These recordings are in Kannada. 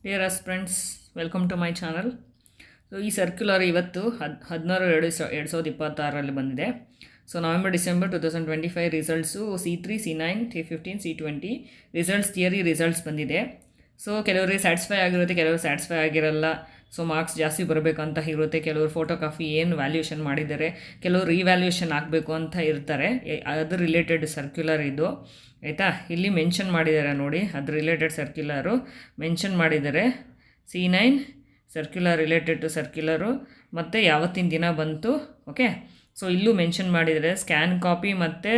Dear friends, welcome to my channel. So ಈ ಸರ್ಕ್ಯುಲರ್ ಇವತ್ತು 16/2/2026 ಬಂದಿದೆ. So November December 2025 results C3, C9, C15, C20 results theory results ಬಂದಿದೆ. ಸೊ ಕೆಲವರಿಗೆ ಸ್ಯಾಟಿಸ್ಫೈ ಆಗಿರುತ್ತೆ, ಕೆಲವರು ಸ್ಯಾಟಿಸ್ಫೈ ಆಗಿರಲ್ಲ. ಸೊ ಮಾರ್ಕ್ಸ್ ಜಾಸ್ತಿ ಬರಬೇಕಂತ ಇರುತ್ತೆ. ಕೆಲವರು ಫೋಟೋ ಕಾಪಿ ಏನು ವ್ಯಾಲ್ಯೂಯೇಷನ್ ಮಾಡಿದ್ದಾರೆ, ಕೆಲವರು ರಿವ್ಯಾಲ್ಯೂಯೇಷನ್ ಆಗಬೇಕು ಅಂತ ಇರ್ತಾರೆ. ಅದು ರಿಲೇಟೆಡ್ ಸರ್ಕ್ಯುಲರ್ ಇದು, ಆಯಿತಾ. ಇಲ್ಲಿ ಮೆನ್ಷನ್ ಮಾಡಿದ್ದಾರೆ ನೋಡಿ, ಅದು ರಿಲೇಟೆಡ್ ಸರ್ಕ್ಯುಲರು ಮೆನ್ಷನ್ ಮಾಡಿದ್ದಾರೆ. C9 circular related to circular ಮತ್ತು ಯಾವತ್ತಿನ ದಿನ ಬಂತು. ಓಕೆ, ಸೊ ಇಲ್ಲೂ ಮೆನ್ಷನ್ ಮಾಡಿದ್ದಾರೆ. ಸ್ಕ್ಯಾನ್ ಕಾಪಿ ಮತ್ತು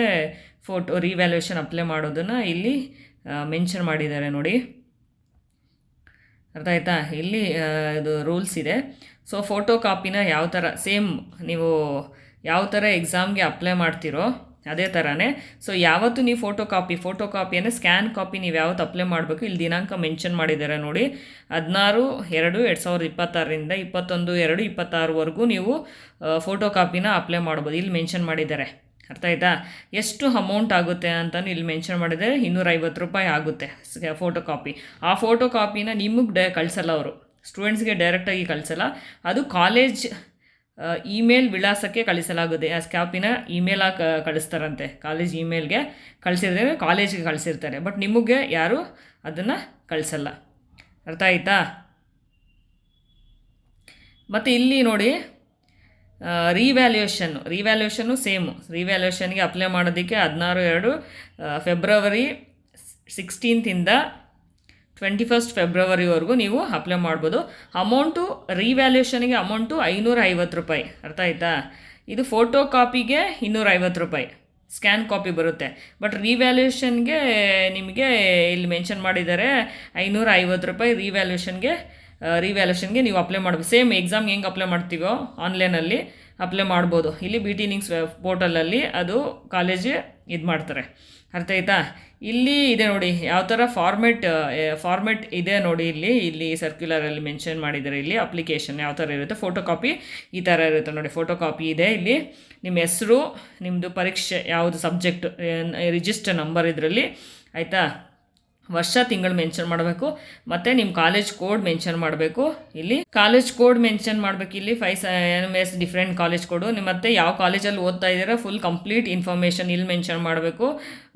ಫೋಟೋ ರಿವ್ಯಾಲ್ಯೂಯೇಷನ್ ಅಪ್ಲೈ ಮಾಡೋದನ್ನು ಇಲ್ಲಿ ಮೆನ್ಷನ್ ಮಾಡಿದ್ದಾರೆ ನೋಡಿ, ಅರ್ಥ ಆಯ್ತಾ. ಇಲ್ಲಿ ಇದು ರೂಲ್ಸ್ ಇದೆ. ಸೊ ಫೋಟೋ ಕಾಪಿನ ಯಾವ ಥರ ಸೇಮ್ ನೀವು ಯಾವ ಥರ ಎಕ್ಸಾಮ್ಗೆ ಅಪ್ಲೈ ಮಾಡ್ತೀರೋ ಅದೇ ಥರನೇ. ಸೊ ಯಾವತ್ತು ನೀವು ಫೋಟೋ ಕಾಪಿ ಅಂದರೆ ಸ್ಕ್ಯಾನ್ ಕಾಪಿ ನೀವು ಯಾವತ್ತು ಅಪ್ಲೈ ಮಾಡಬೇಕು, ಇಲ್ಲಿ ದಿನಾಂಕ ಮೆನ್ಷನ್ ಮಾಡಿದ್ದಾರೆ ನೋಡಿ. 16/2/2026 21/2/26 ನೀವು ಫೋಟೋ ಕಾಪಿನ ಅಪ್ಲೈ ಮಾಡ್ಬೋದು. ಇಲ್ಲಿ ಮೆನ್ಷನ್ ಮಾಡಿದ್ದಾರೆ, ಅರ್ಥ ಆಯ್ತಾ. ಎಷ್ಟು ಅಮೌಂಟ್ ಆಗುತ್ತೆ ಅಂತಲೂ ಇಲ್ಲಿ ಮೆನ್ಷನ್ ಮಾಡಿದರೆ 250 ರೂಪಾಯಿ ಆಗುತ್ತೆ ಫೋಟೋ ಕಾಪಿ. ಆ ಫೋಟೋ ಕಾಪಿನ ನಿಮಗೆ ಕಳಿಸಲ್ಲ, ಅವರು ಸ್ಟೂಡೆಂಟ್ಸ್ಗೆ ಡೈರೆಕ್ಟಾಗಿ ಕಳಿಸಲ್ಲ. ಅದು ಕಾಲೇಜ್ ಇಮೇಲ್ ವಿಳಾಸಕ್ಕೆ ಕಳಿಸಲಾಗುತ್ತೆ. ಆ ಕಾಪಿನ ಇಮೇಲಾಗಿ ಕಳಿಸ್ತಾರಂತೆ, ಕಾಲೇಜ್ ಇಮೇಲ್ಗೆ ಕಳಿಸಿದ್ರೆ ಕಾಲೇಜ್ಗೆ ಕಳಿಸಿರ್ತಾರೆ. ಬಟ್ ನಿಮಗೆ ಯಾರು ಅದನ್ನು ಕಳಿಸಲ್ಲ, ಅರ್ಥ ಆಯ್ತಾ. ಮತ್ತು ಇಲ್ಲಿ ನೋಡಿ, ರಿವ್ಯಾಲ್ಯೂಯೇಷನ್ನು ಸೇಮು. ರಿವ್ಯಾಲ್ಯೂಯೇಷನ್ಗೆ ಅಪ್ಲೈ ಮಾಡೋದಕ್ಕೆ 16/2 ಫೆಬ್ರವರಿ 16 21 ಫೆಬ್ರವರಿವರೆಗೂ ನೀವು ಅಪ್ಲೈ ಮಾಡ್ಬೋದು. ಅಮೌಂಟು ರಿವ್ಯಾಲ್ಯೂಯೇಷನ್ಗೆ ಅಮೌಂಟು 550 ರೂಪಾಯಿ, ಅರ್ಥ ಆಯ್ತಾ. ಇದು ಫೋಟೋ ಕಾಪಿಗೆ 250 ರೂಪಾಯಿ ಸ್ಕ್ಯಾನ್ ಕಾಪಿ ಬರುತ್ತೆ. ಬಟ್ ರಿವ್ಯಾಲ್ಯೂಯೇಷನ್ಗೆ ನಿಮಗೆ ಇಲ್ಲಿ ಮೆನ್ಷನ್ ಮಾಡಿದ್ದಾರೆ 550 ರೂಪಾಯಿ ರಿವ್ಯಾಲ್ಯೂಯೇಷನ್ಗೆ ನೀವು ಅಪ್ಲೈ ಮಾಡ್ಬೋದು. ಸೇಮ್ ಎಕ್ಸಾಮ್ಗೆ ಹೆಂಗೆ ಅಪ್ಲೈ ಮಾಡ್ತೀವೋ ಆನ್ಲೈನಲ್ಲಿ ಅಪ್ಲೈ ಮಾಡ್ಬೋದು. ಇಲ್ಲಿ BT-Links ಪೋರ್ಟಲಲ್ಲಿ ಅದು ಕಾಲೇಜ್ ಇದು ಮಾಡ್ತಾರೆ, ಅರ್ಥ ಆಯ್ತಾ. ಇಲ್ಲಿ ಇದೆ ನೋಡಿ ಯಾವ ಥರ ಫಾರ್ಮೆಟ್ ಇದೆ ನೋಡಿ. ಇಲ್ಲಿ ಸರ್ಕ್ಯುಲರಲ್ಲಿ ಮೆನ್ಷನ್ ಮಾಡಿದ್ದಾರೆ. ಇಲ್ಲಿ ಅಪ್ಲಿಕೇಶನ್ ಯಾವ ಥರ ಇರುತ್ತೆ, ಫೋಟೋ ಕಾಪಿ ಈ ಥರ ಇರುತ್ತೆ ನೋಡಿ. ಫೋಟೋ ಕಾಪಿ ಇದೆ, ಇಲ್ಲಿ ನಿಮ್ಮ ಹೆಸರು, ನಿಮ್ಮದು ಪರೀಕ್ಷೆ ಯಾವುದು ಸಬ್ಜೆಕ್ಟ್, ರಿಜಿಸ್ಟರ್ ನಂಬರ್ ಇದರಲ್ಲಿ, ಆಯಿತಾ. ವರ್ಷ ತಿಂಗಳು ಮೆನ್ಷನ್ ಮಾಡಬೇಕು, ಮತ್ತು ನಿಮ್ಮ ಕಾಲೇಜ್ ಕೋಡ್ ಮೆನ್ಷನ್ ಮಾಡಬೇಕು. ಇಲ್ಲಿ ಕಾಲೇಜ್ ಕೋಡ್ ಮೆನ್ಷನ್ ಮಾಡಬೇಕು. ಇಲ್ಲಿ 5 NMS ಡಿಫ್ರೆಂಟ್ ಕಾಲೇಜ್ ಕೋಡು. ಮತ್ತು ಯಾವ ಕಾಲೇಜಲ್ಲಿ ಓದ್ತಾ ಇದ್ದೀರಾ ಫುಲ್ ಕಂಪ್ಲೀಟ್ ಇನ್ಫಾರ್ಮೇಷನ್ ಇಲ್ಲಿ ಮೆನ್ಷನ್ ಮಾಡಬೇಕು.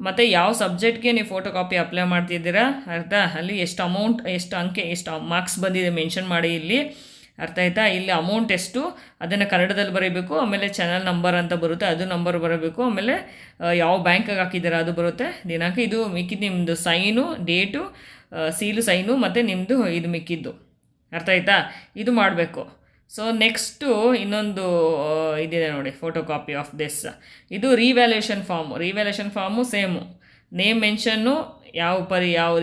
ಮತ್ತು ಯಾವ ಸಬ್ಜೆಕ್ಟ್ಗೆ ನೀವು ಫೋಟೋ ಕಾಪಿ ಅಪ್ಲೈ ಮಾಡ್ತಿದ್ದೀರಾ, ಅರ್ಥ. ಅಲ್ಲಿ ಎಷ್ಟು ಅಮೌಂಟ್, ಎಷ್ಟು ಅಂಕೆ, ಎಷ್ಟು ಮಾರ್ಕ್ಸ್ ಬಂದಿದೆ ಮೆನ್ಷನ್ ಮಾಡಿ ಇಲ್ಲಿ, ಅರ್ಥ ಆಯ್ತಾ. ಇಲ್ಲಿ ಅಮೌಂಟ್ ಎಷ್ಟು ಅದನ್ನು ಕನ್ನಡದಲ್ಲಿ ಬರೀಬೇಕು. ಆಮೇಲೆ ಚಾನಲ್ ನಂಬರ್ ಅಂತ ಬರುತ್ತೆ, ಅದು ನಂಬರ್ ಬರಬೇಕು. ಆಮೇಲೆ ಯಾವ ಬ್ಯಾಂಕಿಗೆ ಹಾಕಿದ್ದೀರಾ ಅದು ಬರುತ್ತೆ, ದಿನಾಂಕ. ಇದು ಮಿಕ್ಕಿದ್ದು ನಿಮ್ಮದು ಸೈನು, ಡೇಟು, ಸೀಲು ಸೈನು ಮತ್ತು ನಿಮ್ಮದು ಇದು ಮಿಕ್ಕಿದ್ದು, ಅರ್ಥ ಆಯ್ತಾ. ಇದು ಮಾಡಬೇಕು. ಸೊ ನೆಕ್ಸ್ಟು ಇನ್ನೊಂದು ಇದಿದೆ ನೋಡಿ, ಫೋಟೋ ಕಾಪಿ ಆಫ್ ದಿಸ್. ಇದು ರಿವ್ಯಾಲ್ಯೂಯೇಷನ್ ಫಾರ್ಮು ಸೇಮು. ನೇಮ್ ಮೆನ್ಷನ್ನು, ಯಾವ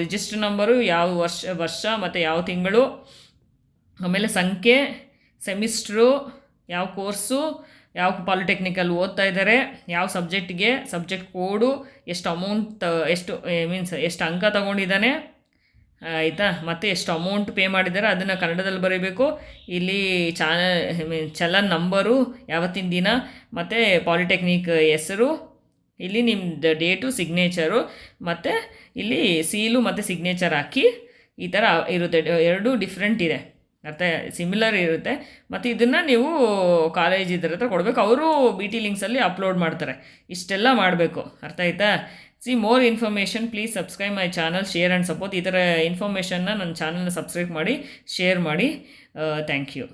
ರಿಜಿಸ್ಟರ್ ನಂಬರು, ಯಾವ ವರ್ಷ ಮತ್ತು ಯಾವ ತಿಂಗಳು, ಆಮೇಲೆ ಸಂಖ್ಯೆ, ಸೆಮಿಸ್ಟ್ರು, ಯಾವ ಕೋರ್ಸು, ಯಾವ ಪಾಲಿಟೆಕ್ನಿಕಲ್ ಓದ್ತಾ ಇದ್ದಾರೆ, ಯಾವ ಸಬ್ಜೆಕ್ಟ್ ಕೋಡು, ಎಷ್ಟು ಅಮೌಂಟ್, ಎಷ್ಟು ಅಂಕ ತೊಗೊಂಡಿದ್ದಾನೆ, ಆಯಿತಾ. ಮತ್ತು ಎಷ್ಟು ಅಮೌಂಟ್ ಪೇ ಮಾಡಿದ್ದಾರೆ ಅದನ್ನು ಕನ್ನಡದಲ್ಲಿ ಬರೀಬೇಕು. ಇಲ್ಲಿ ಚಲನ್ ನಂಬರು, ಯಾವತ್ತಿನ ದಿನ, ಮತ್ತು ಪಾಲಿಟೆಕ್ನಿಕ್ ಹೆಸರು, ಇಲ್ಲಿ ನಿಮ್ಮದು ಡೇಟು, ಸಿಗ್ನೇಚರು, ಮತ್ತು ಇಲ್ಲಿ ಸೀಲು ಮತ್ತು ಸಿಗ್ನೇಚರ್ ಹಾಕಿ ಈ ಥರ ಇರುತ್ತೆ. ಎರಡೂ ಡಿಫ್ರೆಂಟ್ ಇದೆ, ಅರ್ಥ, ಸಿಮಿಲರ್ ಇರುತ್ತೆ. ಮತ್ತು ಇದನ್ನು ನೀವು ಕಾಲೇಜ್ ಇದ್ರ ಹತ್ರ ಕೊಡಬೇಕು, ಅವರು BT-Linksಲ್ಲಿ ಅಪ್ಲೋಡ್ ಮಾಡ್ತಾರೆ. ಇಷ್ಟೆಲ್ಲ ಮಾಡಬೇಕು, ಅರ್ಥ ಆಯ್ತಾ. More information please subscribe my channel, share and support. ಈ ಥರ ಇನ್ಫಾರ್ಮೇಷನ್ನ ನನ್ನ ಚಾನಲ್ನ ಸಬ್ಸ್ಕ್ರೈಬ್ ಮಾಡಿ, ಶೇರ್ ಮಾಡಿ. Thank you.